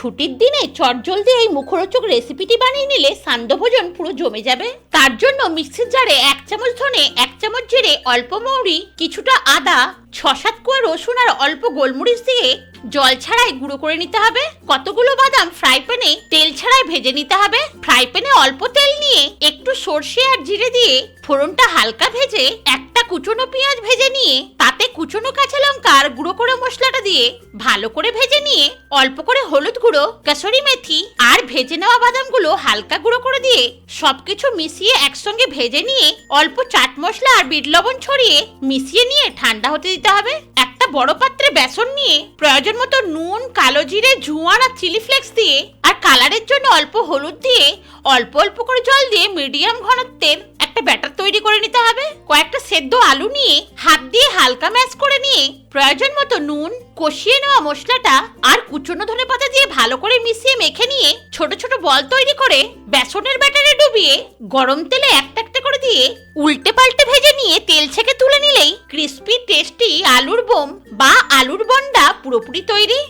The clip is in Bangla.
ছুটির দিনে চটজলদি এই মুখরোচক রেসিপিটি বানিয়ে নিলে সান্ধ্যভোজন পুরো জমে যাবে। তার জন্য মিক্সির জারে 1 চামচ ধনে, 1 চামচ জিরে, অল্প মৌরি, কিছুটা আদা, 6-7 কোয়া রসুন আর অল্প গোলমরিচ দিয়ে জল ছাড়াই গুঁড়ো করে নিতে হবে। কতগুলো বাদাম ফ্রাই প্যানে তেল ছাড়াই ভেজে নিতে হবে। ফ্রাই প্যানে অল্প তেল নিয়ে একটু সর্ষে আর জিরে দিয়ে ফোড়নটা হালকা ভেজে একটা কুচনো পেঁয়াজ ভেজে নিয়ে তাতে কুচনো কাঁচা লঙ্কা আর গুঁড়ো করে মশলাটা দিয়ে ভালো করে ভেজে নিয়ে অল্প করে হলুদ গুঁড়ো, কাসুরি মেথি আর ভেজে নেওয়া বাদামগুলো হালকা গুঁড়ো করে দিয়ে সবকিছু মিশিয়ে একসঙ্গে ভেজে নিয়ে অল্প চাট মশলা আর বিট লবণ ছড়িয়ে মিশিয়ে নিয়ে ঠান্ডা হতে দিতে হবে। একটা বড় পাত্রে বেসন নিয়ে প্রয়োজন মতো নুন, কালো জিরে, জোয়ান আর চিলি ফ্লেক্স দিয়ে আর কালারের জন্য অল্প হলুদ দিয়ে অল্প অল্প করে জল দিয়ে মিডিয়াম ঘনত্বের একটা ব্যাটার তৈরি করে নিতে হবে। কয়েকটা সেদ্ধ আলু নিয়ে হাত দিয়ে হালকা ম্যাশ করে নিয়ে প্রয়োজন মতো নুন, কষিয়ে নেওয়া মশলাটা আর কুচনো ধনেপাতা দিয়ে ভালো করে মিশিয়ে মেখে নিয়ে ছোট ছোট বল তৈরি করে বেসনের ব্যাটারে ডুবিয়ে গরম তেলে একটা একটা করে দিয়ে উল্টে পাল্টে ভেজে নিয়ে তেল ছেঁকে তুলে নিলেই ক্রিস্পি টেস্টি আলুর বোম বা আলুর বন্ডা পুরোপুরি তৈরি।